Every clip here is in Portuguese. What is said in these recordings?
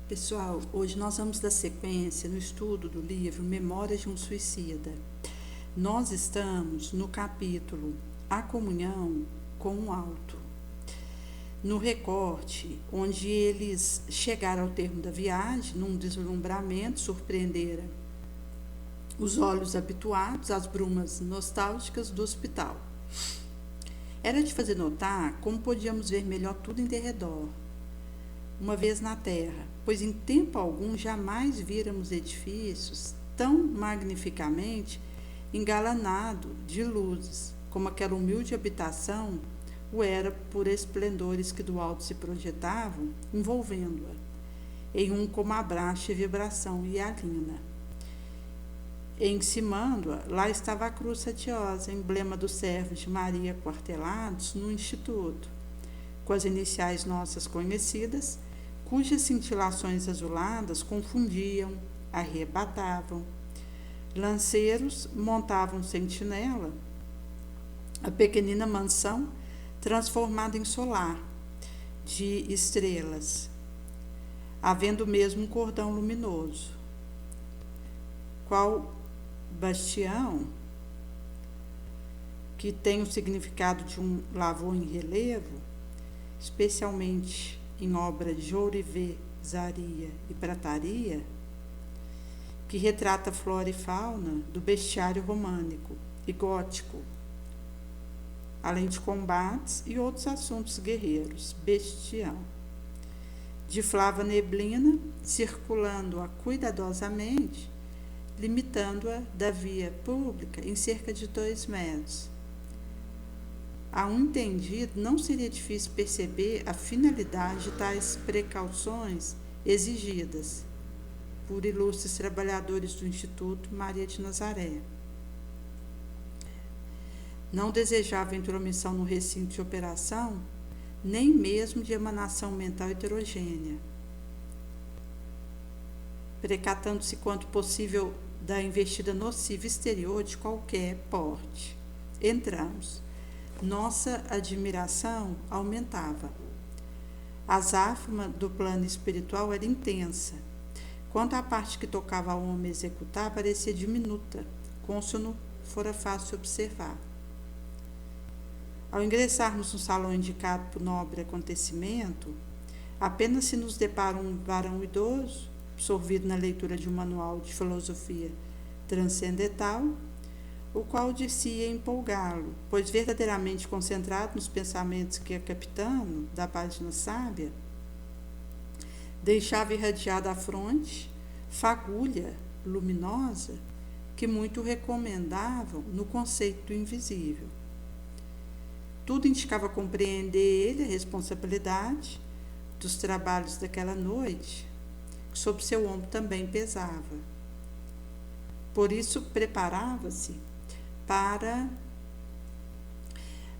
Pessoal, hoje nós vamos dar sequência no estudo do livro Memórias de um Suicida. Nós estamos no capítulo A Comunhão com o Alto. No recorte, onde eles chegaram ao termo da viagem, num deslumbramento, surpreenderam os olhos habituados às brumas nostálgicas do hospital. Era de fazer notar como podíamos ver melhor tudo em derredor, uma vez na terra, pois em tempo algum jamais víramos edifícios tão magnificamente engalanados de luzes, como aquela humilde habitação o era por esplendores que do alto se projetavam, envolvendo-a, em um como abraço e vibração hialina. Encimando-a, lá estava a cruz satiosa, emblema dos servos de Maria quartelados no Instituto, com as iniciais nossas conhecidas, cujas cintilações azuladas confundiam, arrebatavam. Lanceiros montavam sentinela, a pequenina mansão transformada em solar de estrelas, havendo mesmo um cordão luminoso, qual bastião que tem o significado de um lavor em relevo, especialmente em obra de ourivesaria e prataria, que retrata a flora e fauna do bestiário românico e gótico, além de combates e outros assuntos guerreiros, bestião. De flava neblina, circulando-a cuidadosamente, limitando-a da via pública em cerca de 2 metros. A um entendido, não seria difícil perceber a finalidade de tais precauções exigidas por ilustres trabalhadores do Instituto Maria de Nazaré. Não desejava intromissão no recinto de operação, nem mesmo de emanação mental heterogênea, precatando-se quanto possível da investida nociva exterior de qualquer porte. Entramos. Nossa admiração aumentava. A azáfama do plano espiritual era intensa. Quanto à parte que tocava ao homem executar, parecia diminuta, cônsono fora fácil observar. Ao ingressarmos no salão indicado por nobre acontecimento, apenas se nos depara um varão idoso, absorvido na leitura de um manual de filosofia transcendental, o qual dizia empolgá-lo, pois verdadeiramente concentrado nos pensamentos que a capitano da página sábia deixava irradiada à fronte, fagulha luminosa que muito recomendavam no conceito do invisível. Tudo indicava compreender ele a responsabilidade dos trabalhos daquela noite, que sobre seu ombro também pesava. Por isso preparava-se para,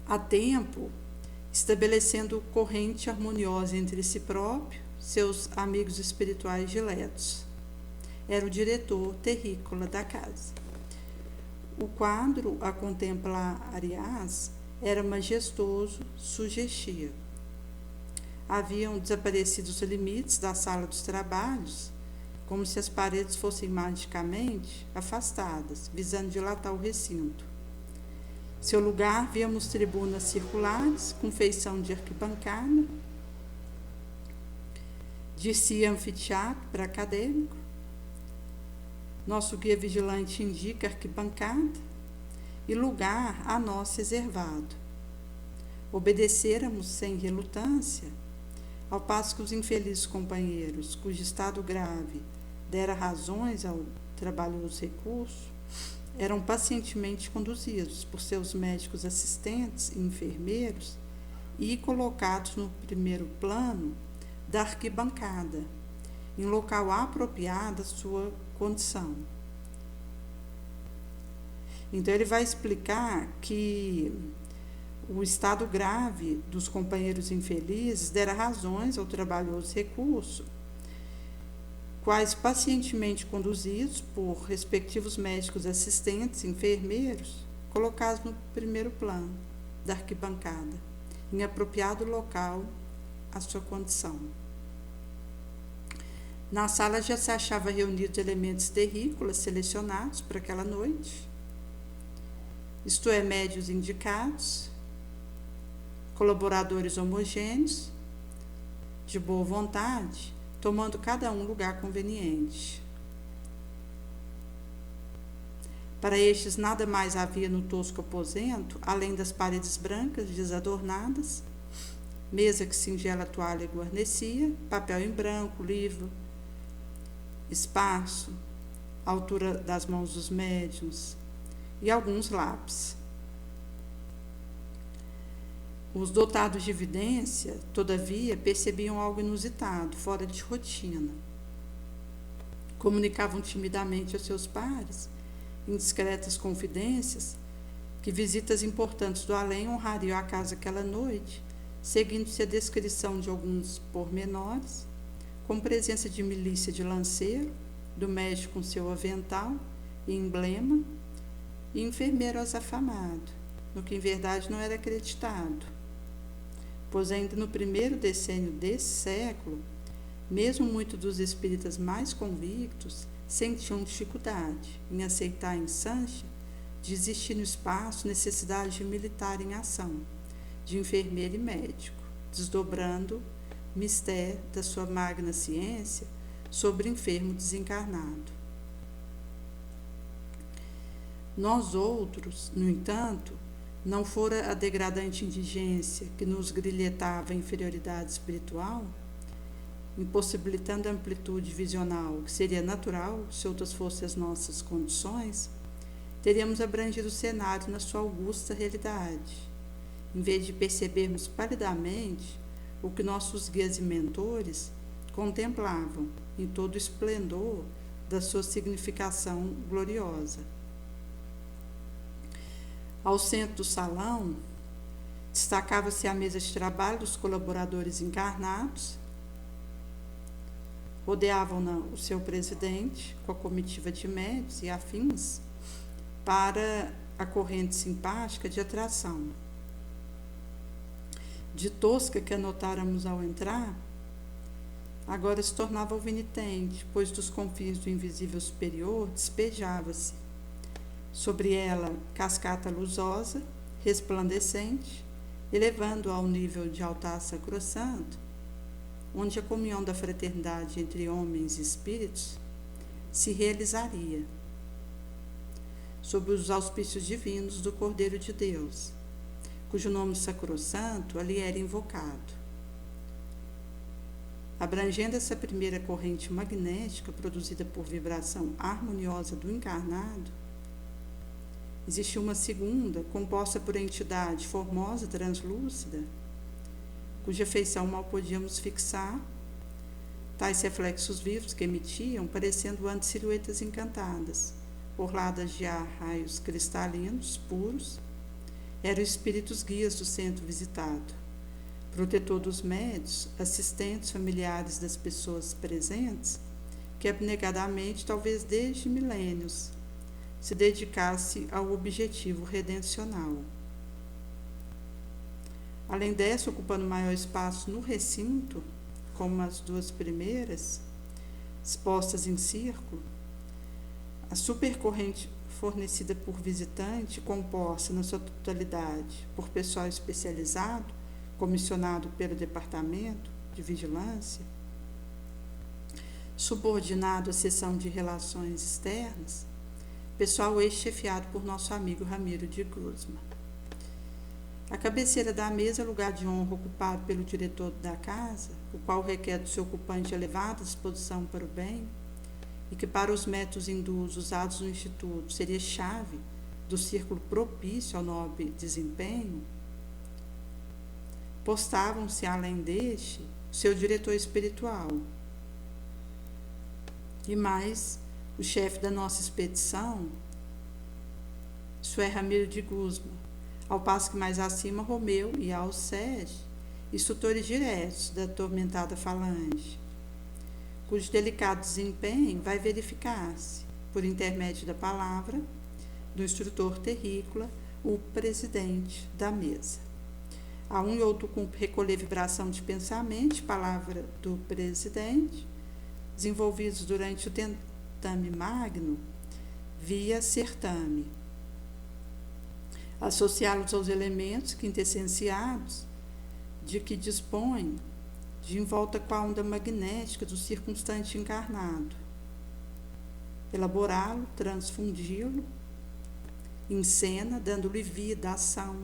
a tempo, estabelecendo corrente harmoniosa entre si próprio, seus amigos espirituais diletos. Era o diretor terrícola da casa. O quadro a contemplar, aliás, era majestoso, sugestivo. Haviam desaparecido os limites da sala dos trabalhos, como se as paredes fossem magicamente afastadas, visando dilatar o recinto. Seu lugar, víamos tribunas circulares, com feição de arquibancada, de anfiteatro para acadêmico. Nosso guia vigilante indica arquibancada e lugar a nós reservado. Obedecêramos sem relutância, ao passo que os infelizes companheiros, cujo estado grave dera razões ao trabalhoso recurso, eram pacientemente conduzidos por seus médicos assistentes e enfermeiros e colocados no primeiro plano da arquibancada, em local apropriado à sua condição. Então, ele vai explicar que o estado grave dos companheiros infelizes dera razões ao trabalhoso recurso, quais pacientemente conduzidos por respectivos médicos assistentes e enfermeiros, colocados no primeiro plano da arquibancada, em apropriado local à sua condição. Na sala já se achava reunidos elementos terrícolas selecionados para aquela noite, isto é, médios indicados, colaboradores homogêneos, de boa vontade, tomando cada um lugar conveniente. Para estes nada mais havia no tosco aposento, além das paredes brancas desadornadas, mesa que singela toalha guarnecia, papel em branco, livro, espaço, altura das mãos dos médiuns e alguns lápis. Os dotados de evidência, todavia, percebiam algo inusitado, fora de rotina. Comunicavam timidamente aos seus pares, em discretas confidências, que visitas importantes do além honrariam a casa aquela noite, seguindo-se a descrição de alguns pormenores, com presença de milícia de lanceiro, do médico com seu avental e emblema, e enfermeiro afamado, no que em verdade não era acreditado, pois ainda no primeiro decênio desse século, mesmo muitos dos espíritas mais convictos sentiam dificuldade em aceitar em Sancha de existir no espaço necessidade de militar em ação, de enfermeiro e médico, desdobrando mistério da sua magna ciência sobre o enfermo desencarnado. Nós outros, no entanto, não fora a degradante indigência que nos grilhetava a inferioridade espiritual, impossibilitando a amplitude visional que seria natural se outras fossem as nossas condições, teríamos abrangido o cenário na sua augusta realidade, em vez de percebermos palidamente o que nossos guias e mentores contemplavam em todo o esplendor da sua significação gloriosa. Ao centro do salão, destacava-se a mesa de trabalho dos colaboradores encarnados, rodeavam-na o seu presidente, com a comitiva de médios e afins, para a corrente simpática de atração. De tosca que anotáramos ao entrar, agora se tornava alvinitente, pois dos confins do invisível superior despejava-se sobre ela cascata luzosa, resplandecente, elevando ao nível de altar sacrossanto, onde a comunhão da fraternidade entre homens e espíritos se realizaria, sob os auspícios divinos do Cordeiro de Deus, cujo nome sacrossanto ali era invocado. Abrangendo essa primeira corrente magnética produzida por vibração harmoniosa do encarnado, existiu uma segunda, composta por entidade formosa, translúcida, cuja feição mal podíamos fixar, tais reflexos vivos que emitiam, parecendo antes silhuetas encantadas, orladas de ar, raios cristalinos, puros, eram espíritos guias do centro visitado, protetor dos médios, assistentes familiares das pessoas presentes, que abnegadamente, talvez desde milênios, se dedicasse ao objetivo redencional. Além dessa, ocupando maior espaço no recinto, como as duas primeiras, expostas em círculo, a supercorrente fornecida por visitante, composta na sua totalidade por pessoal especializado, comissionado pelo Departamento de Vigilância, subordinado à seção de Relações Externas, pessoal chefiado por nosso amigo Ramiro de Guzmán. A cabeceira da mesa é lugar de honra ocupado pelo diretor da casa, o qual requer do seu ocupante elevada disposição para o bem, e que para os métodos hindus usados no Instituto seria chave do círculo propício ao nobre desempenho, postavam-se, além deste, seu diretor espiritual e mais o chefe da nossa expedição, isso é Ramiro de Guzmán, ao passo que mais acima Romeu e Alceste, instrutores diretos da atormentada falange, cujo delicado desempenho vai verificar-se, por intermédio da palavra, do instrutor terrícola, o presidente da mesa. A um e outro cumpre recolher vibração de pensamento, palavra do presidente, desenvolvidos durante o tentame magno, via certame. Associá-los aos elementos quintessenciados de que dispõem de envolta com a onda magnética do circunstante encarnado. Elaborá-lo, transfundi-lo em cena, dando-lhe vida, ação,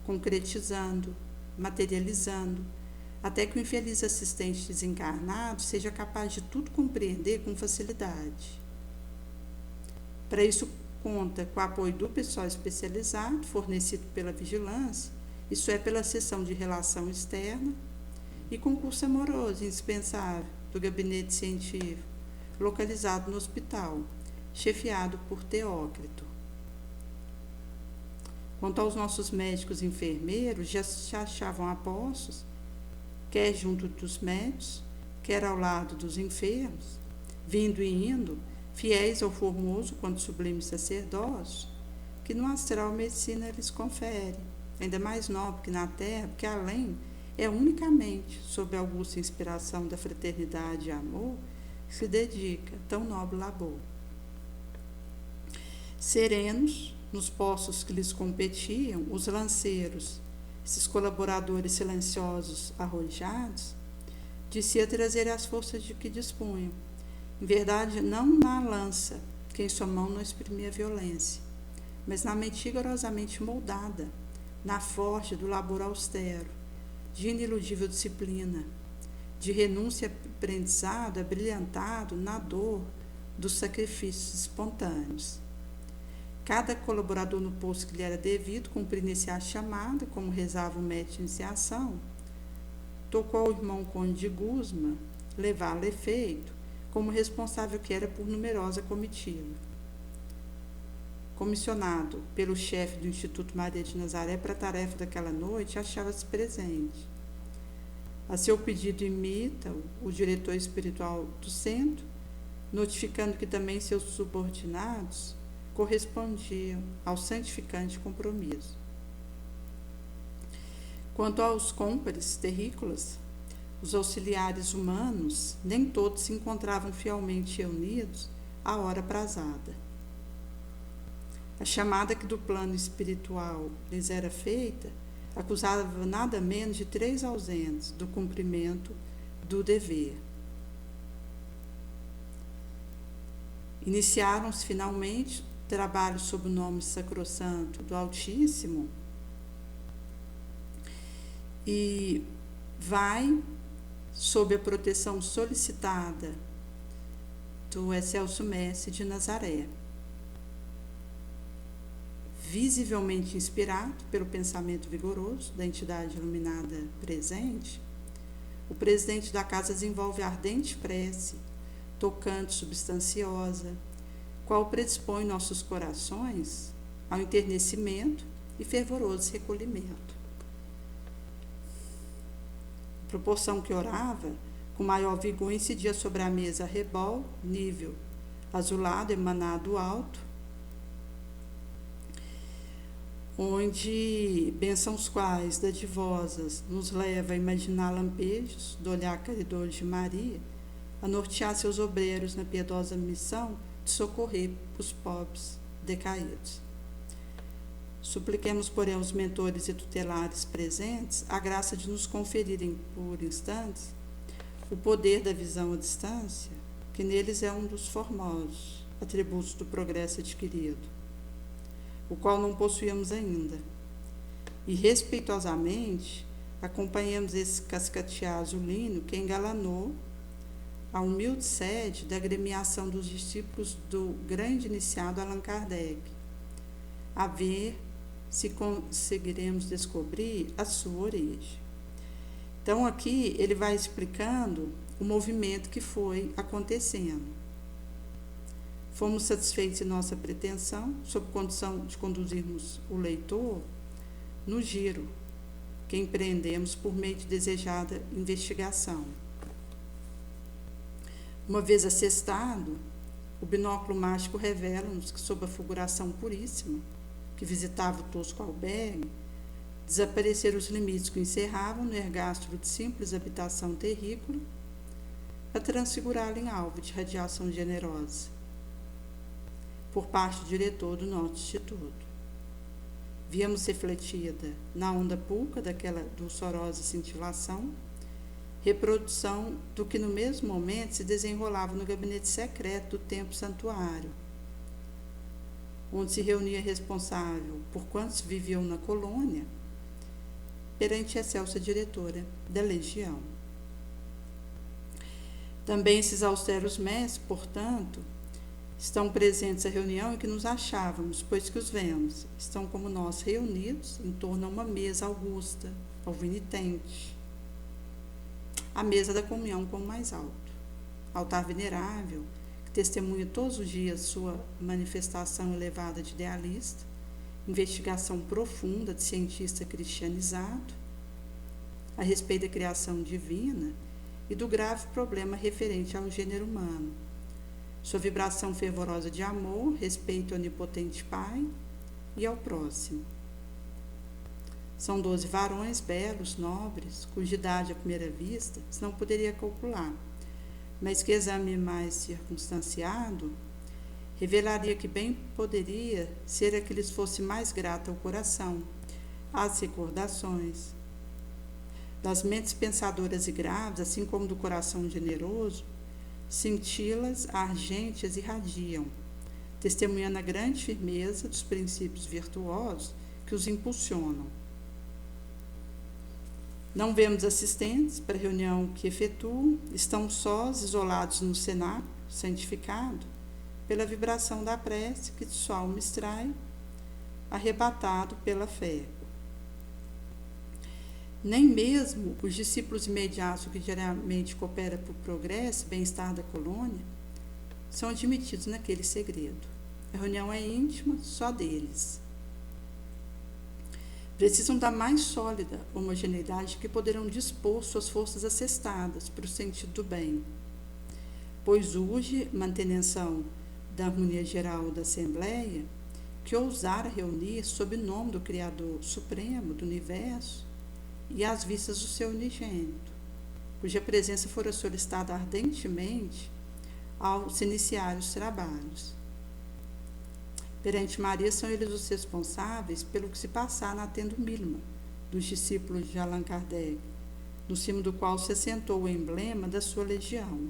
concretizando, materializando, até que o infeliz assistente desencarnado seja capaz de tudo compreender com facilidade. Para isso, conta com o apoio do pessoal especializado, fornecido pela vigilância, isso é, pela seção de relação externa, e concurso amoroso indispensável do gabinete científico, localizado no hospital, chefiado por Teócrito. Quanto aos nossos médicos e enfermeiros, já se achavam apostos, quer junto dos médicos, quer ao lado dos enfermos, vindo e indo, fiéis ao formoso quanto sublime sacerdócio, que no astral medicina lhes confere, ainda mais nobre que na terra, porque além é unicamente sob a augusta inspiração da fraternidade e amor que se dedica a tão nobre labor. Serenos, nos postos que lhes competiam, os lanceiros, esses colaboradores silenciosos arrojados, de si a trazer as forças de que dispunham. Em verdade, não na lança, que em sua mão não exprimia a violência, mas na mente rigorosamente moldada, na forja do labor austero, de iniludível disciplina, de renúncia e aprendizado abrilhantado na dor dos sacrifícios espontâneos. Cada colaborador no posto que lhe era devido, cumprindo a chamada, como rezava o mestre de iniciação, tocou ao irmão Conde de Gusma levá-lo a efeito, como responsável que era por numerosa comitiva. Comissionado pelo chefe do Instituto Maria de Nazaré para a tarefa daquela noite, achava-se presente. A seu pedido imita o diretor espiritual do centro, notificando que também seus subordinados correspondiam ao santificante compromisso. Quanto aos cômpares terrícolas, os auxiliares humanos, nem todos se encontravam fielmente reunidos à hora prazada. A chamada que do plano espiritual lhes era feita acusava nada menos de 3 ausentes do cumprimento do dever. Iniciaram-se finalmente trabalhos sob o nome sacrossanto do Altíssimo e vai sob a proteção solicitada do Excelso Mestre de Nazaré. Visivelmente inspirado pelo pensamento vigoroso da entidade iluminada presente, o presidente da casa desenvolve ardente prece, tocante, substanciosa, qual predispõe nossos corações ao enternecimento e fervoroso recolhimento. A proporção que orava, com maior vigor, incidia sobre a mesa rebol, nível, azulado, emanado alto, onde bênçãos quais dadivosas nos leva a imaginar lampejos do olhar caridor de Maria, a nortear seus obreiros na piedosa missão de socorrer os pobres decaídos. Supliquemos, porém, aos mentores e tutelares presentes a graça de nos conferirem por instantes o poder da visão à distância, que neles é um dos formosos atributos do progresso adquirido, o qual não possuíamos ainda, e respeitosamente acompanhamos esse cascatear azulino que engalanou a humilde sede da agremiação dos discípulos do grande iniciado Allan Kardec, a ver se conseguiremos descobrir a sua origem. Então, aqui ele vai explicando o movimento que foi acontecendo. Fomos satisfeitos em nossa pretensão, sob condição de conduzirmos o leitor no giro que empreendemos por meio de desejada investigação. Uma vez assestado, o binóculo mágico revela-nos que, sob a fulguração puríssima que visitava o tosco albergue, desapareceram os limites que o encerravam no ergástulo de simples habitação terrícola, a transfigurá-lo em alvo de radiação generosa por parte do diretor do nosso instituto. Víamos refletida na onda pulca daquela dulçorosa cintilação, reprodução do que no mesmo momento se desenrolava no gabinete secreto do templo santuário, onde se reunia responsável por quantos viviam na colônia, perante a excelsa diretora da legião. Também esses austeros mestres, portanto, estão presentes à reunião em que nos achávamos, pois que os vemos, estão como nós reunidos em torno a uma mesa augusta, alvinitente, a mesa da comunhão com o mais alto, altar venerável, que testemunha todos os dias sua manifestação elevada de idealista, investigação profunda de cientista cristianizado a respeito da criação divina e do grave problema referente ao gênero humano, sua vibração fervorosa de amor, respeito ao onipotente Pai e ao próximo. São 12 varões belos, nobres, cuja idade à primeira vista se não poderia calcular, mas que exame mais circunstanciado revelaria que bem poderia ser a que lhes fosse mais grata ao coração, às recordações. Das mentes pensadoras e graves, assim como do coração generoso, cintilas argênteas irradiam, testemunhando a grande firmeza dos princípios virtuosos que os impulsionam. Não vemos assistentes para a reunião que efetuam, estão sós, isolados no cenáculo, santificado pela vibração da prece que de sua alma extrai, arrebatado pela fé. Nem mesmo os discípulos imediatos que diariamente cooperam para o progresso e bem-estar da colônia são admitidos naquele segredo. A reunião é íntima só deles. Precisam da mais sólida homogeneidade que poderão dispor suas forças assestadas para o sentido do bem, pois urge manutenção da harmonia geral da Assembleia, que ousara reunir sob o nome do Criador Supremo do Universo e às vistas do seu unigênito, cuja presença fora solicitada ardentemente ao se iniciar os trabalhos. Perante Maria são eles os responsáveis pelo que se passar na tenda Milma, dos discípulos de Allan Kardec, no cimo do qual se assentou o emblema da sua legião.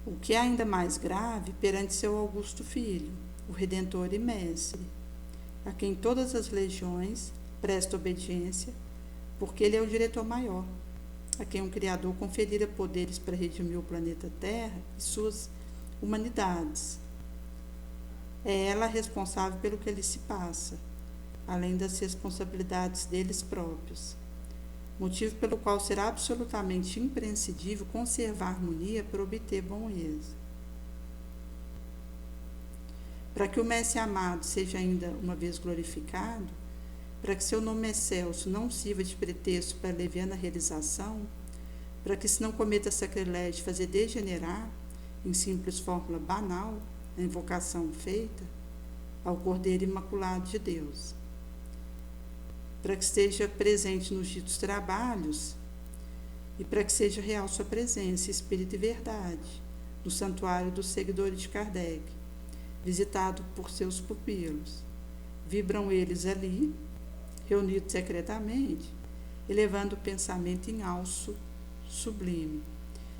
O que é ainda mais grave perante seu augusto filho, o Redentor e Mestre, a quem todas as legiões prestam obediência, porque ele é o diretor maior, a quem o Criador conferira poderes para redimir o planeta Terra e suas humanidades. É ela responsável pelo que ali se passa, além das responsabilidades deles próprios, motivo pelo qual será absolutamente imprescindível conservar a harmonia para obter bom êxito. Para que o Mestre amado seja ainda uma vez glorificado, para que seu nome excelso não sirva de pretexto para a leviana realização, para que se não cometa sacrilégio de fazer degenerar, em simples fórmula banal, a invocação feita ao Cordeiro Imaculado de Deus, para que esteja presente nos ditos trabalhos e para que seja real sua presença, espírito e verdade, no santuário dos seguidores de Kardec, visitado por seus pupilos. Vibram eles ali, reunidos secretamente, elevando o pensamento em alço sublime,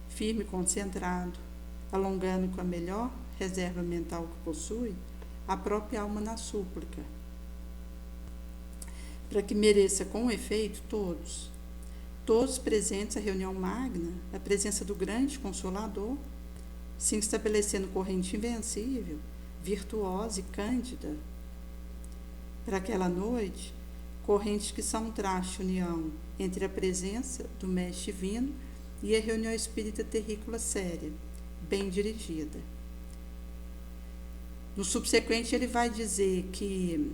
firme e concentrado, alongando com a melhor reserva mental que possui a própria alma na súplica, para que mereça com efeito todos presentes à reunião magna, a presença do grande Consolador, se estabelecendo corrente invencível, virtuosa e cândida. Para aquela noite, correntes que são um traste união entre a presença do Mestre Divino e a reunião espírita terrícola séria, bem dirigida. No subsequente, ele vai dizer que,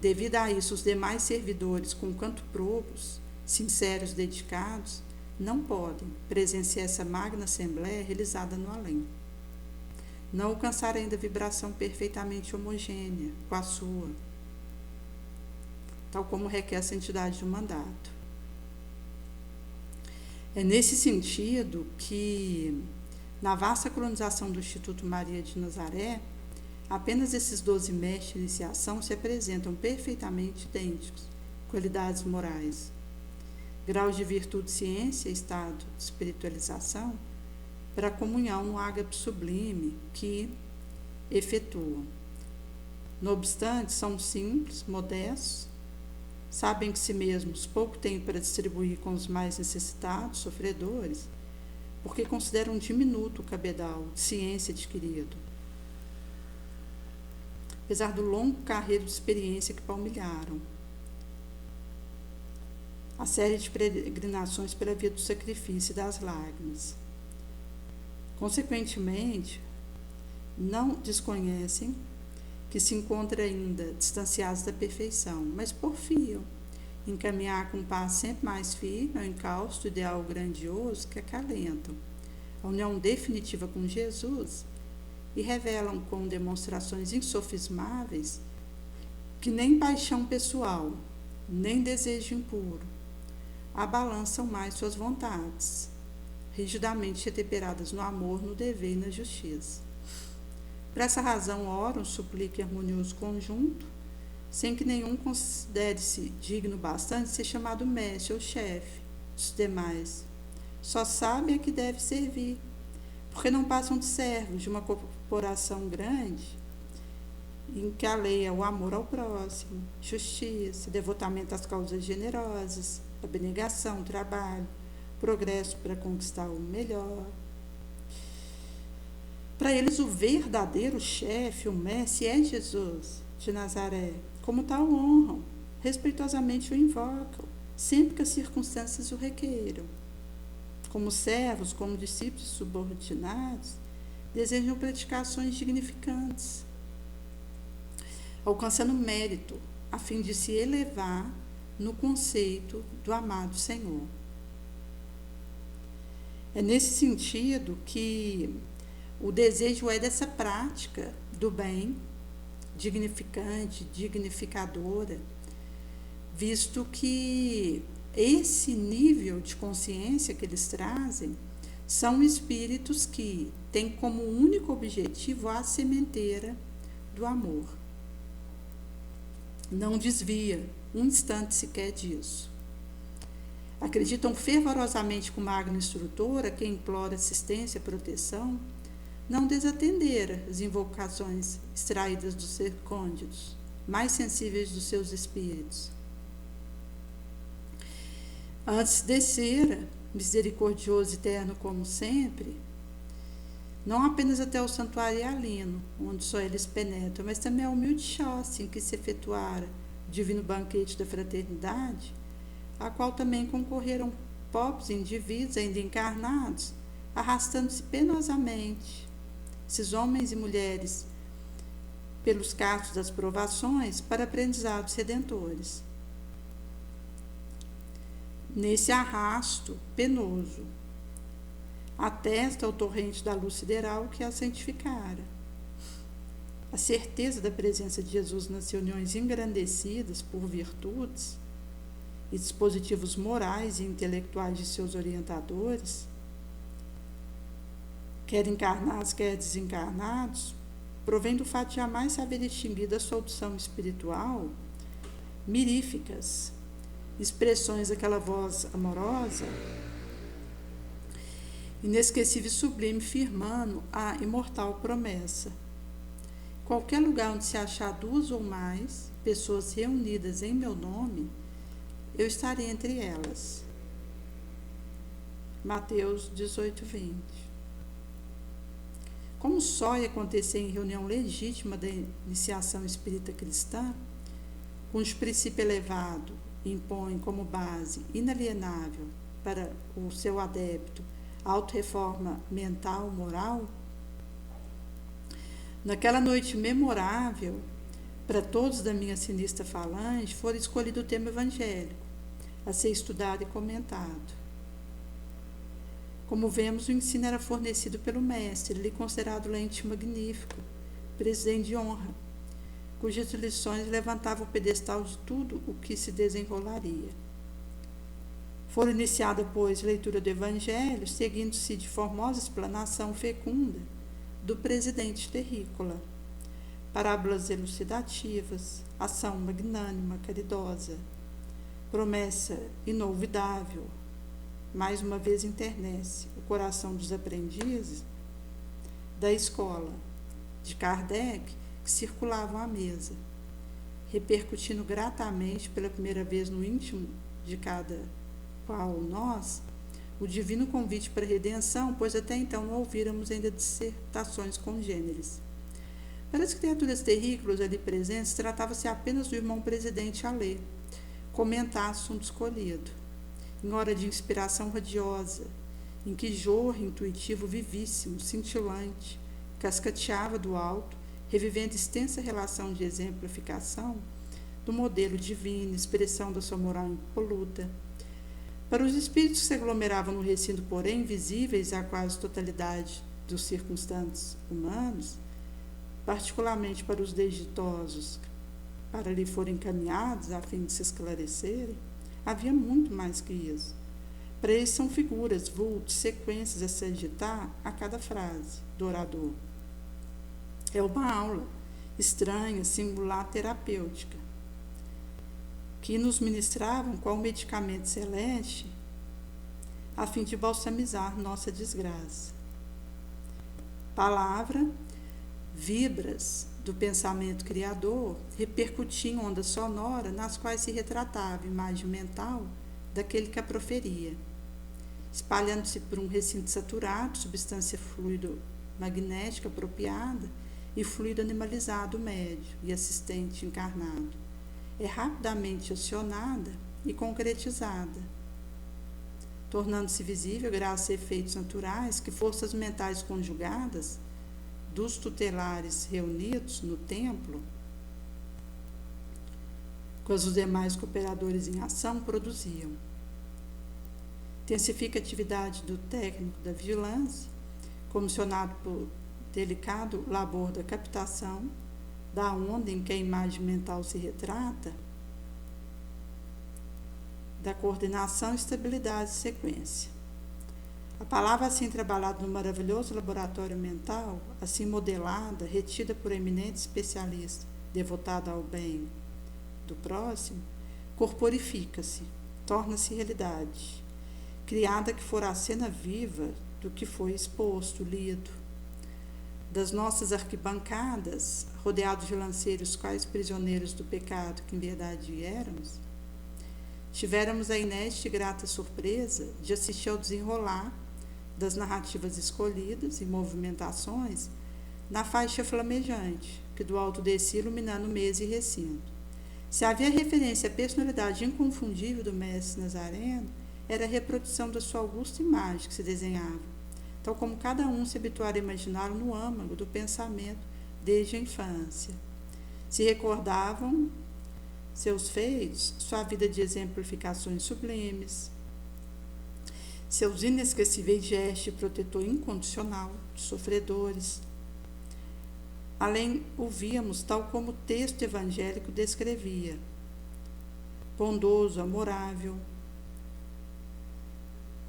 devido a isso, os demais servidores, com canto probos, sinceros, dedicados, não podem presenciar essa magna assembleia realizada no além. Não alcançar ainda a vibração perfeitamente homogênea com a sua, tal como requer a santidade do mandato. É nesse sentido que, na vasta colonização do Instituto Maria de Nazaré, apenas esses 12 mestres de iniciação se apresentam perfeitamente idênticos, qualidades morais, graus de virtude, ciência, estado de espiritualização, para a comunhão no ágape sublime que efetuam. No obstante, são simples, modestos, sabem que si mesmos pouco têm para distribuir com os mais necessitados, sofredores, porque consideram diminuto o cabedal de ciência adquirido, apesar do longo carreiro de experiência que palmilharam, a série de peregrinações pela via do sacrifício e das lágrimas. Consequentemente, não desconhecem que se encontram ainda distanciados da perfeição, mas porfiam em caminhar com um passo sempre mais firme ao encalço ideal grandioso que acalentam a união definitiva com Jesus e revelam com demonstrações insofismáveis que nem paixão pessoal, nem desejo impuro abalançam mais suas vontades, rigidamente atemperadas no amor, no dever e na justiça. Por essa razão, oram, suplicam em harmonioso conjunto, sem que nenhum considere-se digno bastante de ser chamado mestre ou chefe dos demais. Só sabe a que deve servir, porque não passam de servos de uma corporação grande, em que a lei é o amor ao próximo, justiça, devotamento às causas generosas, abnegação, trabalho, progresso para conquistar o melhor. Para eles, o verdadeiro chefe, o mestre, é Jesus de Nazaré. Como tal, honram, respeitosamente o invocam, sempre que as circunstâncias o requeiram. Como servos, como discípulos subordinados, desejam praticações dignificantes, alcançando mérito, a fim de se elevar no conceito do amado Senhor. É nesse sentido que o desejo é dessa prática do bem, dignificante, dignificadora, visto que esse nível de consciência que eles trazem são espíritos que têm como único objetivo a sementeira do amor. Não desvia um instante sequer disso. Acreditam fervorosamente que o magno instrutor, a quem implora assistência e proteção, não desatendera as invocações extraídas dos recônditos, mais sensíveis dos seus espíritos. Antes descera, misericordioso e eterno como sempre, não apenas até o santuário hialino, onde só eles penetram, mas também a humilde choça em que se efetuara o divino banquete da fraternidade, a qual também concorreram pobres indivíduos ainda encarnados, arrastando-se penosamente, esses homens e mulheres, pelos cartos das provações, para aprendizados redentores. Nesse arrasto penoso, atesta o torrente da luz sideral que a santificara. A certeza da presença de Jesus nas reuniões engrandecidas por virtudes e dispositivos morais e intelectuais de seus orientadores, quer encarnados, quer desencarnados, provém do fato de jamais saber distinguir da solução espiritual miríficas, expressões daquela voz amorosa, inesquecível e sublime, firmando a imortal promessa. Qualquer lugar onde se achar duas ou mais pessoas reunidas em meu nome, eu estarei entre elas. Mateus 18:20. Como só ia acontecer em reunião legítima da iniciação espírita cristã, cujo princípio elevado impõe como base inalienável para o seu adepto a autorreforma mental, moral, naquela noite memorável, para todos da minha sinistra falange, foi escolhido o tema evangélico, a ser estudado e comentado. Como vemos, o ensino era fornecido pelo mestre, ele considerado lente magnífico, presidente de honra, cujas lições levantavam o pedestal de tudo o que se desenrolaria. Foi iniciada, pois, leitura do Evangelho, seguindo-se de formosa explanação fecunda do presidente terrícola, parábolas elucidativas, ação magnânima, caridosa, promessa inolvidável, mais uma vez enternece o coração dos aprendizes da escola de Kardec que circulavam à mesa, repercutindo gratamente pela primeira vez no íntimo de cada qual nós o divino convite para a redenção, pois até então não ouvíramos ainda dissertações congêneres. Para as criaturas terrícolas ali presentes, tratava-se apenas do irmão presidente a ler, comentar assunto escolhido, em hora de inspiração radiosa, em que jorro intuitivo vivíssimo, cintilante, cascateava do alto, revivendo extensa relação de exemplificação do modelo divino, expressão da sua moral impoluta. Para os espíritos que se aglomeravam no recinto, porém, invisíveis à quase totalidade dos circunstantes humanos, particularmente para os desditosos, para ali forem encaminhados a fim de se esclarecerem, havia muito mais que isso. Para eles são figuras, vultos, sequências a se agitar a cada frase do orador. É uma aula estranha, singular, terapêutica, que nos ministravam qual medicamento celeste a fim de balsamizar nossa desgraça. Palavra, vibras do pensamento criador repercutiam onda sonora nas quais se retratava a imagem mental daquele que a proferia, espalhando-se por um recinto saturado, substância fluido magnética apropriada e fluido animalizado médio e assistente encarnado. É rapidamente acionada e concretizada, tornando-se visível graças a efeitos naturais que forças mentais conjugadas dos tutelares reunidos no templo com os demais cooperadores em ação produziam. Intensifica a atividade do técnico da vigilância, comissionado por delicado labor da captação da onda em que a imagem mental se retrata, da coordenação, estabilidade e sequência. A palavra assim trabalhada no maravilhoso laboratório mental, assim modelada, retida por eminente especialista, devotada ao bem do próximo, corporifica-se, torna-se realidade, criada que fora a cena viva do que foi exposto, lido. Das nossas arquibancadas, rodeados de lanceiros quais prisioneiros do pecado que em verdade éramos, tivéramos a ineste e grata surpresa de assistir ao desenrolar das narrativas escolhidas e movimentações na faixa flamejante que do alto descia iluminando mesa e recinto. Se havia referência à personalidade inconfundível do mestre Nazareno, era a reprodução da sua augusta imagem que se desenhava, tal como cada um se habituara a imaginá-lo no âmago do pensamento desde a infância. Se recordavam seus feitos, sua vida de exemplificações sublimes, seus inesquecíveis gestos de protetor incondicional de sofredores. Além, o víamos tal como o texto evangélico descrevia, bondoso, amorável,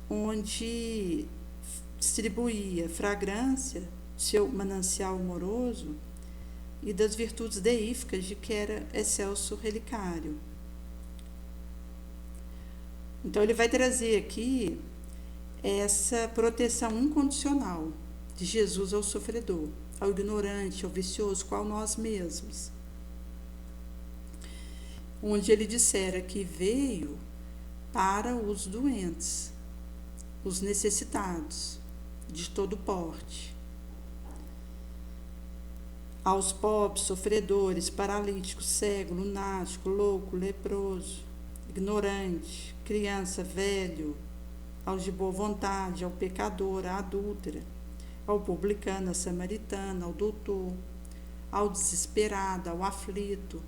onde distribuía fragrância de seu manancial amoroso e das virtudes deíficas de que era excelso relicário. Então, ele vai trazer aqui essa proteção incondicional de Jesus ao sofredor, ao ignorante, ao vicioso, qual nós mesmos. Onde ele dissera que veio para os doentes, os necessitados, de todo porte, aos pobres, sofredores, paralíticos, cego, lunático, louco, leproso, ignorante, criança, velho, ao de boa vontade, ao pecador, à adúltera, ao publicano, à samaritana, ao doutor, ao desesperado, ao aflito,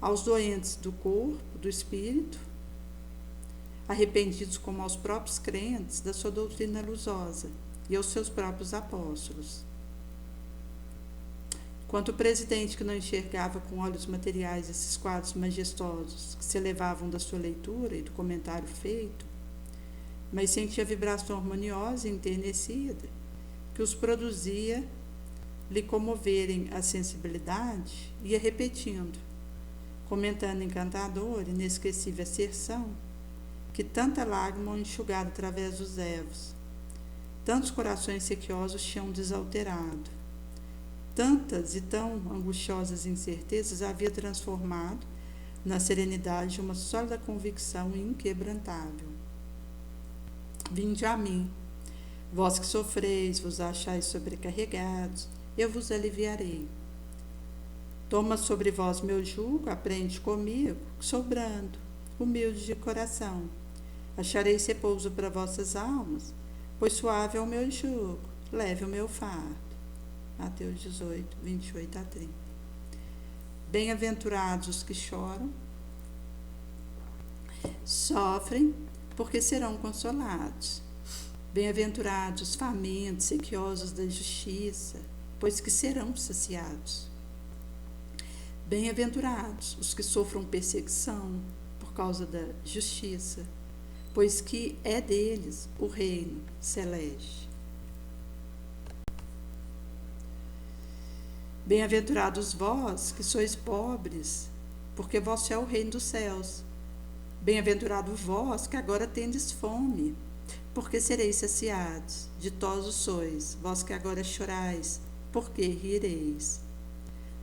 aos doentes do corpo, do espírito, arrependidos como aos próprios crentes da sua doutrina ilusosa e aos seus próprios apóstolos. quanto o presidente que não enxergava com olhos materiais esses quadros majestosos que se elevavam da sua leitura e do comentário feito, mas sentia a vibração harmoniosa e enternecida que os produzia lhe comoverem a sensibilidade, ia repetindo, comentando encantador, inesquecível asserção, que tanta lágrima enxugada através dos ervos, tantos corações sequiosos tinham desalterado, tantas e tão angustiosas incertezas havia transformado na serenidade de uma sólida convicção inquebrantável. Vinde a mim, vós que sofreis, vos achais sobrecarregados, eu vos aliviarei. Toma sobre vós meu jugo, aprende comigo, que sou brando, humilde de coração. Achareis repouso para vossas almas, pois suave é o meu jugo, leve o meu fardo. Mateus 18, 28 a 30. Bem-aventurados os que choram, sofrem, porque serão consolados. Bem-aventurados os famintos, sequiosos da justiça, pois que serão saciados. Bem-aventurados os que sofram perseguição por causa da justiça, pois que é deles o reino celeste. Bem-aventurados vós que sois pobres, porque vosso é o reino dos céus. Bem-aventurado vós que agora tendes fome, porque sereis saciados. Ditosos sois, vós que agora chorais, porque rireis.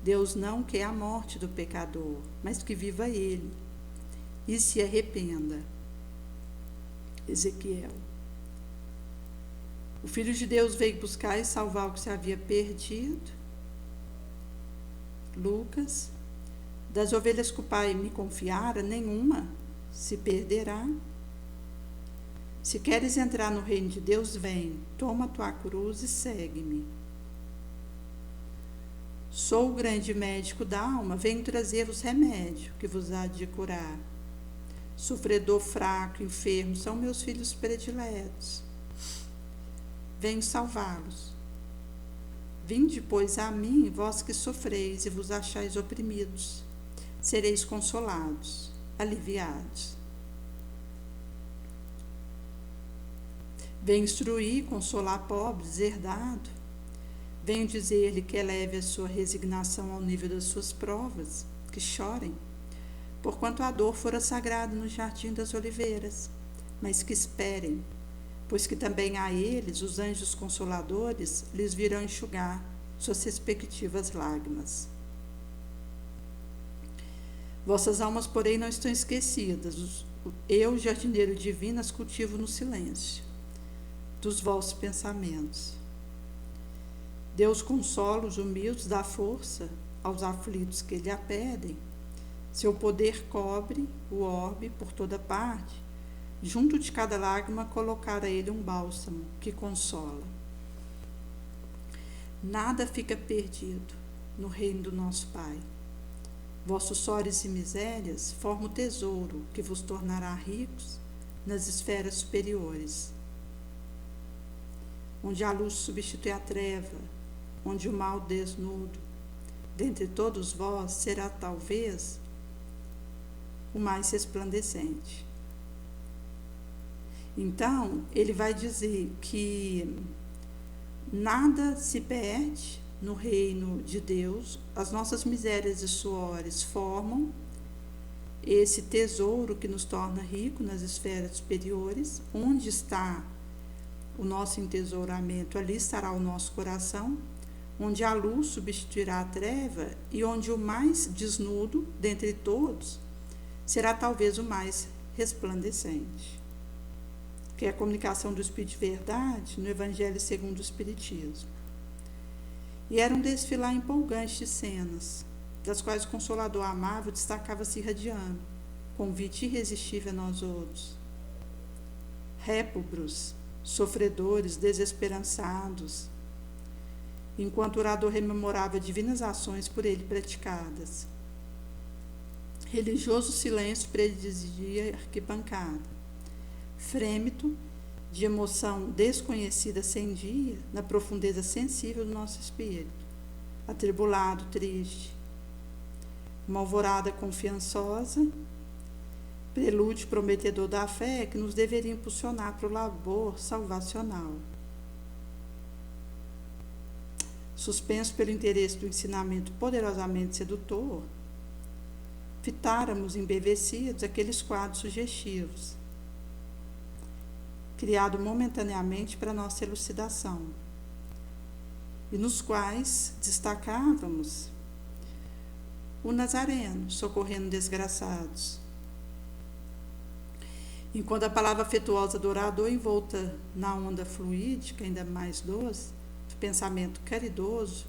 Deus não quer a morte do pecador, mas que viva ele e se arrependa. Ezequiel. O Filho de Deus veio buscar e salvar o que se havia perdido. Lucas. Das ovelhas que o Pai me confiara, nenhuma se perderá. Se queres entrar no reino de Deus, vem, toma a tua cruz e segue-me. Sou o grande médico da alma, venho trazer-vos remédio que vos há de curar. Sofredor, fraco, enfermo, são meus filhos prediletos. Venho salvá-los. Vinde, pois, a mim, vós que sofreis e vos achais oprimidos. Sereis consolados, aliviados. Venho instruir, consolar pobres, deserdado. Venho dizer-lhe que eleve a sua resignação ao nível das suas provas, que chorem, porquanto a dor fora sagrada no jardim das oliveiras, mas que esperem, pois que também a eles, os anjos consoladores, lhes virão enxugar suas respectivas lágrimas. Vossas almas, porém, não estão esquecidas. Eu, jardineiro divino, as cultivo no silêncio dos vossos pensamentos. Deus consola os humildes, dá força aos aflitos que lhe a pedem. Seu poder cobre o orbe por toda parte. Junto de cada lágrima colocar a ele um bálsamo que consola. Nada fica perdido no reino do nosso Pai. Vossos sores e misérias formam o tesouro que vos tornará ricos nas esferas superiores, onde a luz substitui a treva, onde o mal desnudo, dentre todos vós, será talvez o mais resplandecente. Então, ele vai dizer que nada se perde no reino de Deus, as nossas misérias e suores formam esse tesouro que nos torna rico nas esferas superiores, onde está o nosso entesouramento, ali estará o nosso coração, onde a luz substituirá a treva e onde o mais desnudo dentre todos será talvez o mais resplandecente, que é a comunicação do Espírito de verdade no Evangelho segundo o Espiritismo. E era um desfilar empolgante de cenas, das quais o Consolador amável destacava-se irradiando, convite irresistível a nós outros. Répubros, sofredores, desesperançados, enquanto o orador rememorava divinas ações por ele praticadas. Religioso silêncio presidia a arquibancada. Frêmito, de emoção desconhecida acendia na profundeza sensível do nosso espírito. atribulado, triste. Uma alvorada confiançosa, prelúdio prometedor da fé que nos deveria impulsionar para o labor salvacional. Suspenso pelo interesse do ensinamento poderosamente sedutor, fitáramos embevecidos aqueles quadros sugestivos, criados momentaneamente para nossa elucidação, e nos quais destacávamos o Nazareno socorrendo desgraçados. Enquanto a palavra afetuosa do orador, envolta na onda fluídica, ainda mais doce, do pensamento caridoso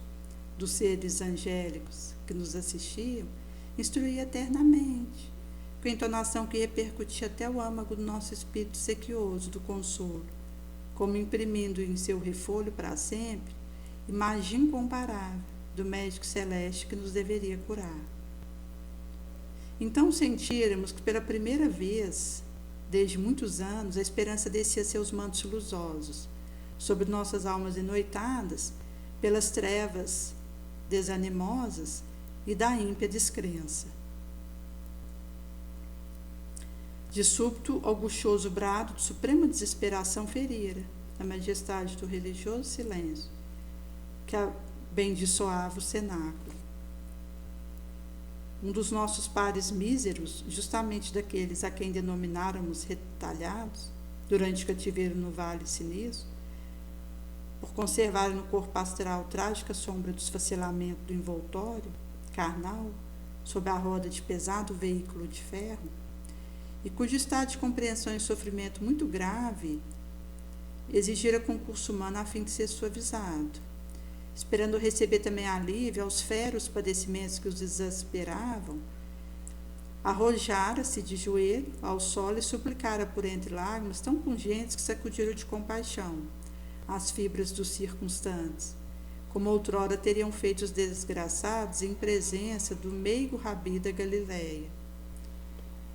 dos seres angélicos que nos assistiam, instruía eternamente, com entonação que repercutia até o âmago do nosso espírito sequioso do consolo, como imprimindo em seu refolho para sempre imagem incomparável do médico celeste que nos deveria curar. Então sentíramos que pela primeira vez, desde muitos anos, a esperança descia seus mantos luzosos sobre nossas almas enoitadas pelas trevas desanimosas e da ímpia descrença. De súbito, augustoso brado de suprema desesperação ferira a majestade do religioso silêncio que abençoava o cenáculo. Um dos nossos pares míseros, justamente daqueles a quem denomináramos retalhados, durante o cativeiro no Vale Sinistro, por conservarem no corpo astral trágica sombra do esfacelamento do envoltório carnal, sob a roda de pesado veículo de ferro, e cujo estado de compreensão e sofrimento muito grave exigira concurso humano a fim de ser suavizado, esperando receber também alívio aos feros padecimentos que os exasperavam, arrojara-se de joelho ao solo e suplicara por entre lágrimas tão pungentes que sacudiram de compaixão as fibras dos circunstantes, como outrora teriam feito os desgraçados em presença do meigo rabi da Galileia.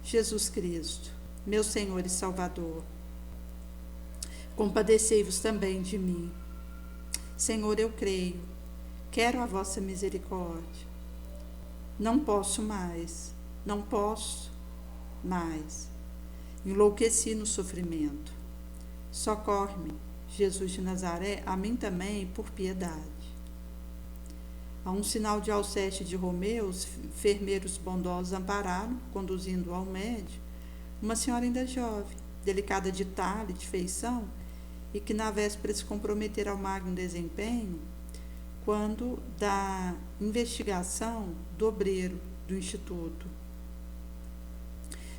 Jesus Cristo, meu Senhor e Salvador, compadecei-vos também de mim. Senhor, eu creio, quero a vossa misericórdia. Não posso mais, não posso mais. Enlouqueci no sofrimento. Socorre-me, Jesus de Nazaré, a mim também, por piedade. A um sinal de alceste de Romeu, os enfermeiros bondosos ampararam, conduzindo ao médico, uma senhora ainda jovem, delicada de talhe e de feição, e que na véspera se comprometera ao magno desempenho, quando da investigação do obreiro do Instituto,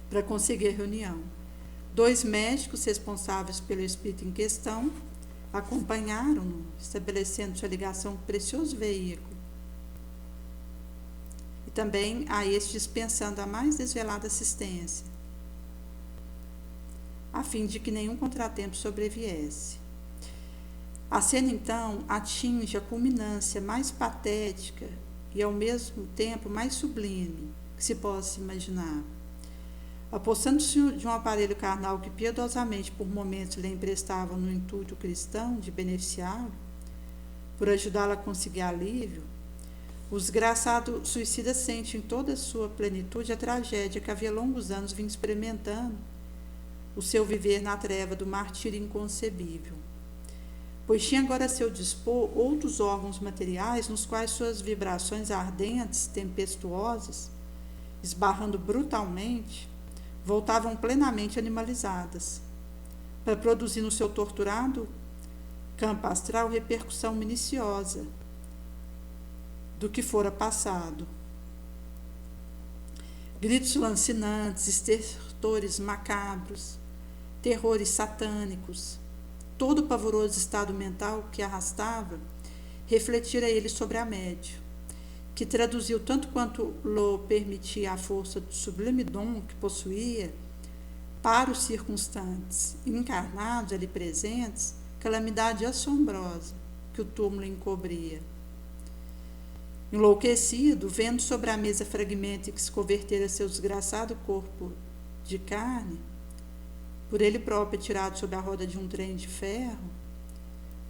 para conseguir reunião. 2 médicos responsáveis pelo espírito em questão acompanharam-no, estabelecendo sua ligação com o precioso veículo, e também a este dispensando a mais desvelada assistência, a fim de que nenhum contratempo sobreviesse. A cena, então, atinge a culminância mais patética e, ao mesmo tempo, mais sublime que se possa imaginar. Apossando-se de um aparelho carnal que piedosamente por momentos lhe emprestavam no intuito cristão de beneficiá-lo, por ajudá-lo a conseguir alívio, o desgraçado suicida sente em toda a sua plenitude a tragédia que havia longos anos vinha experimentando o seu viver na treva do martírio inconcebível, pois tinha agora a seu dispor outros órgãos materiais nos quais suas vibrações ardentes, tempestuosas, esbarrando brutalmente, voltavam plenamente animalizadas, para produzir no seu torturado campo astral repercussão minuciosa do que fora passado. Gritos lancinantes, estertores macabros, terrores satânicos, todo o pavoroso estado mental que arrastava, refletira ele sobre a médium, que traduziu tanto quanto lhe permitia a força do sublime dom que possuía, para os circunstantes encarnados ali presentes, calamidade assombrosa que o túmulo encobria. Enlouquecido, vendo sobre a mesa fragmento que se convertera seu desgraçado corpo de carne, por ele próprio tirado sob a roda de um trem de ferro,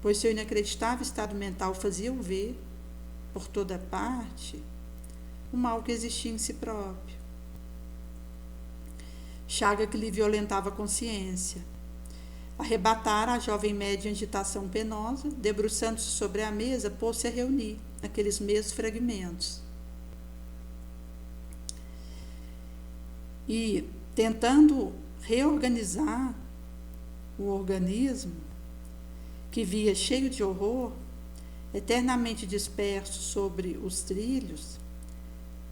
pois seu inacreditável estado mental fazia-o ver, por toda parte o mal que existia em si próprio. Chaga que lhe violentava a consciência. Arrebatara a jovem média em agitação penosa, debruçando-se sobre a mesa, pôs-se a reunir aqueles mesmos fragmentos. E, tentando reorganizar o organismo, que via cheio de horror, eternamente disperso sobre os trilhos,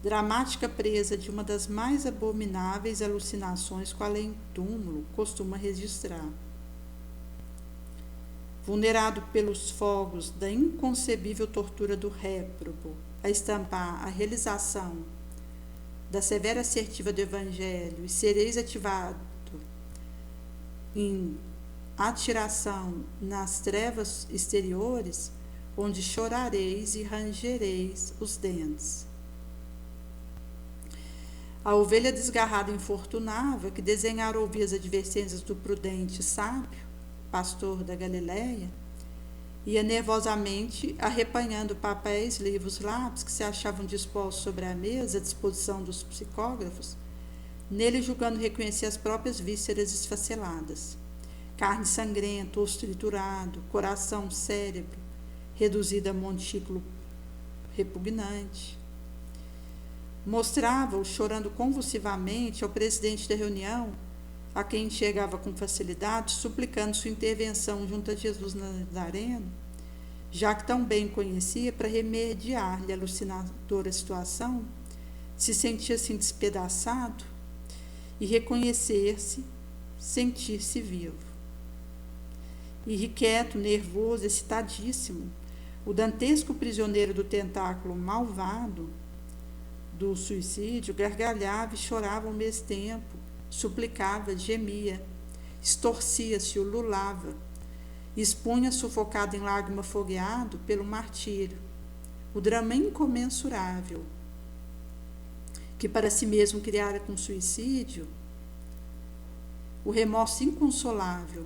dramática presa de uma das mais abomináveis alucinações que o além-túmulo costuma registrar. Vulnerado pelos fogos da inconcebível tortura do réprobo, a estampar a realização da severa assertiva do Evangelho e sereis ativado em atiração nas trevas exteriores, onde chorareis e rangereis os dentes. A ovelha desgarrada infortunava, que desenhara ouvir as advertências do prudente sábio, pastor da Galileia, ia nervosamente arrepanhando papéis, livros, lápis que se achavam dispostos sobre a mesa à disposição dos psicógrafos, nele julgando reconhecer as próprias vísceras esfaceladas. Carne sangrenta, osso triturado, coração, cérebro, reduzido a montículo repugnante. Mostrava-o chorando convulsivamente ao presidente da reunião, a quem enxergava com facilidade, suplicando sua intervenção junto a Jesus Nazareno, já que tão bem conhecia, para remediar-lhe a alucinadora situação, se sentia assim despedaçado e reconhecer-se, sentir-se vivo. Irrequieto, nervoso, excitadíssimo, o dantesco prisioneiro do tentáculo malvado do suicídio gargalhava e chorava ao mesmo tempo, suplicava, gemia, estorcia-se, ululava, expunha sufocado em lágrima fogueado pelo martírio, o drama incomensurável que para si mesmo criara com suicídio, o remorso inconsolável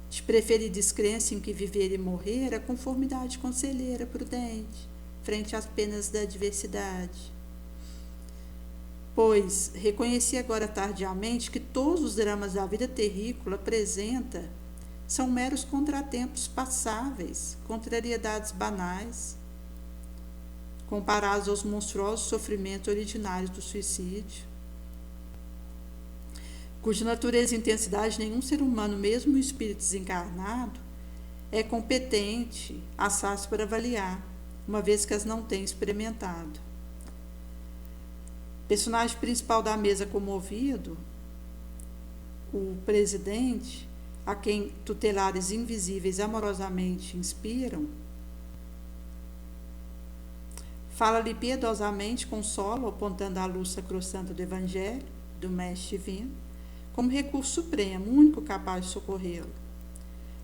de preferir descrença em que viver e morrer, a conformidade conselheira prudente frente às penas da adversidade. Pois reconheci agora tardiamente que todos os dramas da vida terrícola apresenta são meros contratempos passáveis, contrariedades banais, comparados aos monstruosos sofrimentos originários do suicídio, cuja natureza e intensidade nenhum ser humano, mesmo o espírito desencarnado, é competente, assaz para avaliar, uma vez que as não tem experimentado. Personagem principal da mesa comovido, o presidente, a quem tutelares invisíveis amorosamente inspiram, fala-lhe piedosamente, consola, apontando a luz sacrossanta do Evangelho, do Mestre Divino, como recurso supremo, único capaz de socorrê-lo,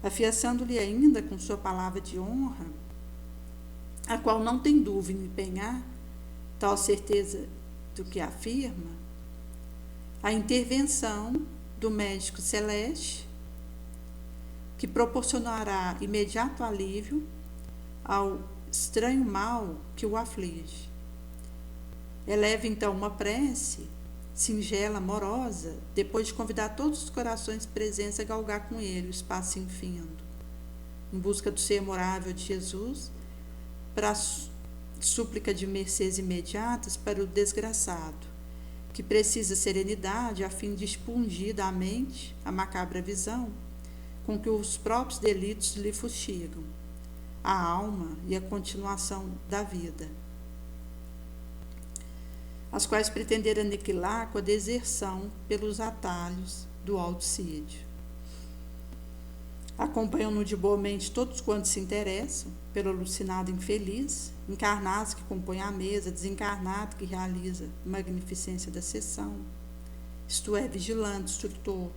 afiançando-lhe ainda com sua palavra de honra, a qual não tem dúvida em empenhar, tal certeza do que afirma, a intervenção do médico celeste, que proporcionará imediato alívio ao estranho mal que o aflige. Eleva então uma prece singela, amorosa, depois de convidar todos os corações presentes a galgar com ele o espaço infindo, em busca do ser morável de Jesus, para a súplica de mercês imediatas para o desgraçado, que precisa serenidade a fim de expungir da mente a macabra visão com que os próprios delitos lhe fustigam a alma e a continuação da vida, as quais pretenderam aniquilar com a deserção pelos atalhos do autocídio. Acompanham-no de boa mente todos quantos se interessam pelo alucinado infeliz, encarnados que compõem a mesa, desencarnado que realiza a magnificência da sessão, isto é, vigilante, instrutor,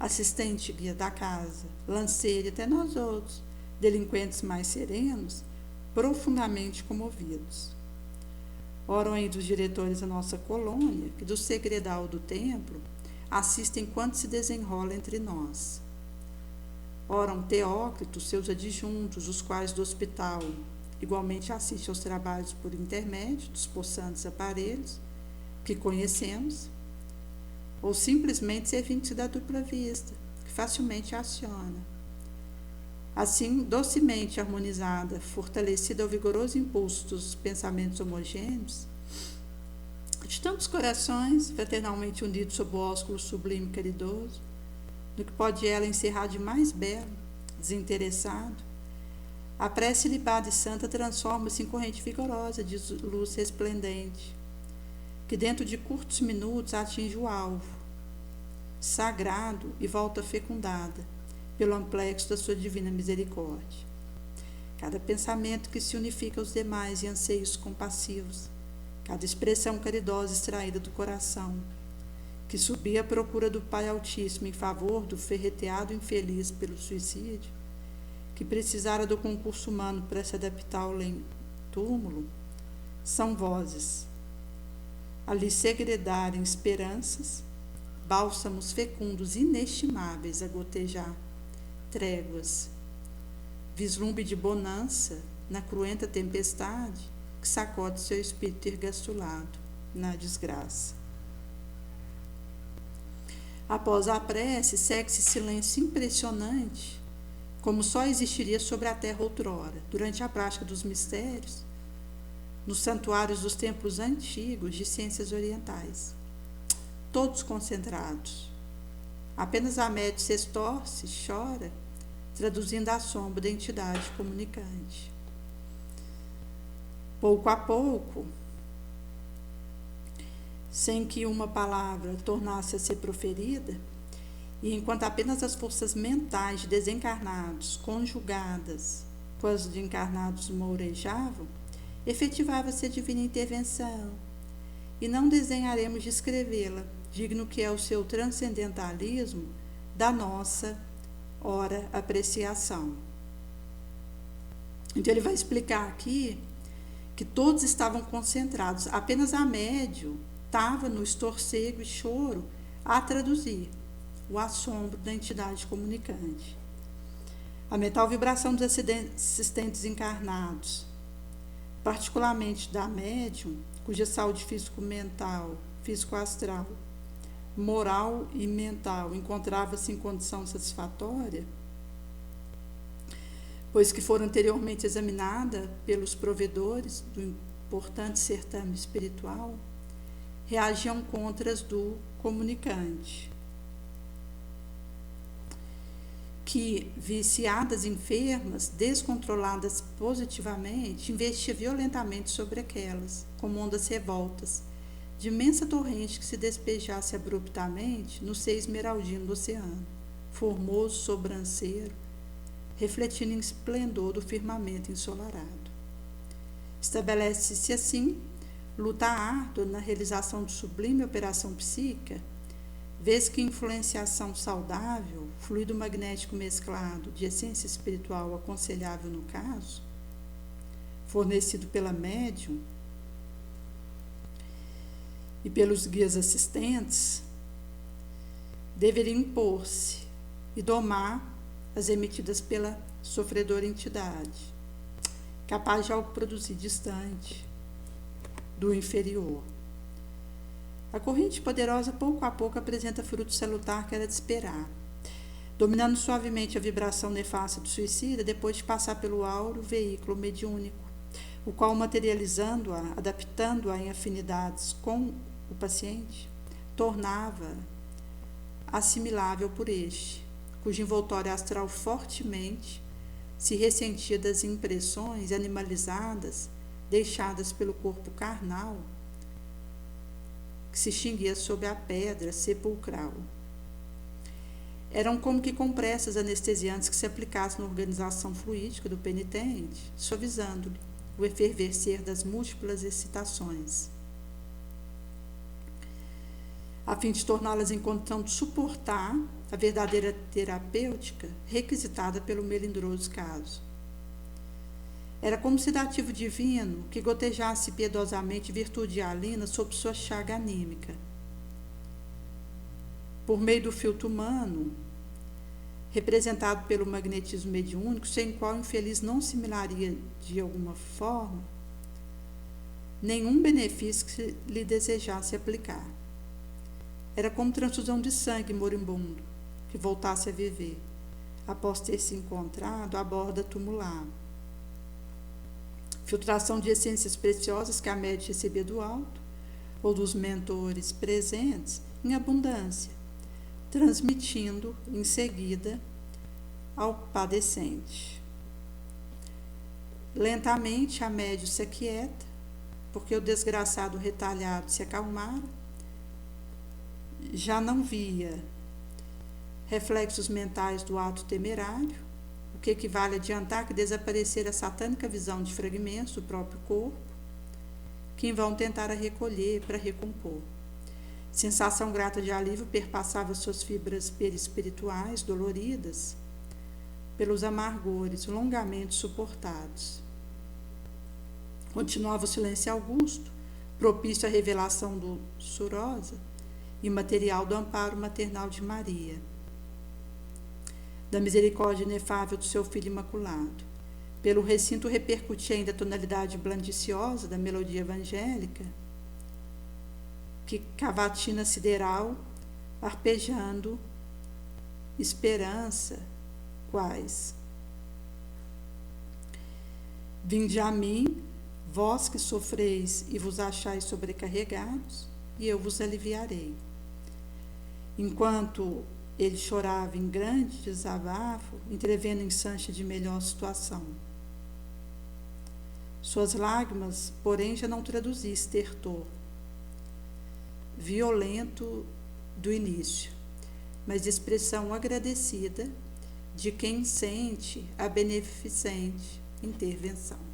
assistente guia da casa, lanceiro e até nós outros, delinquentes mais serenos, profundamente comovidos. Oram aí dos diretores da nossa colônia, que do segredal do templo assistem quanto se desenrola entre nós. Oram Teócrito, seus adjuntos, os quais do hospital igualmente assiste aos trabalhos por intermédio dos possantes aparelhos que conhecemos, ou simplesmente servinte da dupla vista, que facilmente aciona. Assim, docemente harmonizada, fortalecida ao vigoroso impulso dos pensamentos homogêneos, de tantos corações fraternalmente unidos sob o ósculo sublime e caridoso, no que pode ela encerrar de mais belo, desinteressado, a prece libada e santa transforma-se em corrente vigorosa de luz resplendente, que dentro de curtos minutos atinge o alvo, sagrado e volta fecundada pelo amplexo da sua divina misericórdia. Cada pensamento que se unifica aos demais em anseios compassivos, cada expressão caridosa extraída do coração, que subia à procura do Pai Altíssimo em favor do ferreteado infeliz pelo suicídio, que precisara do concurso humano para se adaptar ao túmulo, são vozes a lhe segredarem esperanças, bálsamos fecundos inestimáveis a gotejar, tréguas, vislumbre de bonança na cruenta tempestade que sacode seu espírito ergastulado na desgraça. Após a prece, segue-se silêncio impressionante, como só existiria sobre a terra outrora, durante a prática dos mistérios, nos santuários dos templos antigos de ciências orientais. Todos concentrados. Apenas a médium se estorce, chora, traduzindo a sombra da entidade comunicante. Pouco a pouco, sem que uma palavra tornasse a ser proferida, e enquanto apenas as forças mentais de desencarnados, conjugadas com as de encarnados mourejavam, efetivava-se a divina intervenção, e não desenharemos descrevê-la, digno que é o seu transcendentalismo da nossa, ora, apreciação. Então ele vai explicar aqui que todos estavam concentrados, apenas a médium estava no estorcego e choro a traduzir o assombro da entidade comunicante. A mental vibração dos assistentes encarnados, particularmente da médium, cuja saúde físico-mental, físico-astral, moral e mental encontrava-se em condição satisfatória, pois que foram anteriormente examinada pelos provedores do importante certame espiritual, reagiam contra as do comunicante, que, viciadas, enfermas, descontroladas positivamente, investia violentamente sobre aquelas, como ondas revoltas, de imensa torrente que se despejasse abruptamente no seio esmeraldino do oceano, formoso, sobranceiro, refletindo em esplendor do firmamento ensolarado. Estabelece-se assim luta árdua na realização de sublime operação psíquica, vez que influenciação saudável, fluido magnético mesclado de essência espiritual aconselhável no caso, fornecido pela médium e pelos guias assistentes, deveria impor-se e domar as emitidas pela sofredora entidade, capaz de algo produzir distante do inferior. A corrente poderosa, pouco a pouco, apresenta fruto salutar que era de esperar, dominando suavemente a vibração nefasta do suicida, depois de passar pelo áureo veículo mediúnico, o qual, materializando-a, adaptando-a em afinidades com o paciente, tornava assimilável por este, cujo envoltório astral fortemente se ressentia das impressões animalizadas deixadas pelo corpo carnal, que se extinguia sob a pedra sepulcral. Eram como que compressas anestesiantes que se aplicassem na organização fluídica do penitente, suavizando-lhe o efervescer das múltiplas excitações, a fim de torná-las em condição de suportar a verdadeira terapêutica requisitada pelo melindroso caso. Era como sedativo divino que gotejasse piedosamente virtude alina sob sua chaga anímica. Por meio do filtro humano, representado pelo magnetismo mediúnico, sem o qual o infeliz não assimilaria de alguma forma nenhum benefício que lhe desejasse aplicar. Era como transfusão de sangue moribundo, que voltasse a viver, após ter se encontrado à borda tumular. Filtração de essências preciosas que a médium recebia do alto, ou dos mentores presentes, em abundância, transmitindo em seguida ao padecente. Lentamente a médium se aquieta, porque o desgraçado retalhado se acalmara, já não via reflexos mentais do ato temerário, o que equivale a adiantar que desaparecera a satânica visão de fragmentos do próprio corpo, que vão tentar a recolher para recompor. Sensação grata de alívio perpassava suas fibras perispirituais doloridas pelos amargores longamente suportados. Continuava o silêncio augusto, propício à revelação do Surosa e material do amparo maternal de Maria, da misericórdia inefável do seu Filho Imaculado. Pelo recinto repercutia ainda a tonalidade blandiciosa da melodia evangélica, que cavatina sideral, arpejando esperança, quais: vinde a mim, vós que sofreis e vos achais sobrecarregados, e eu vos aliviarei. Enquanto ele chorava em grande desabafo, entrevendo em Sancha de melhor situação. Suas lágrimas, porém, já não traduziam estertor violento do início, mas de expressão agradecida de quem sente a beneficente intervenção.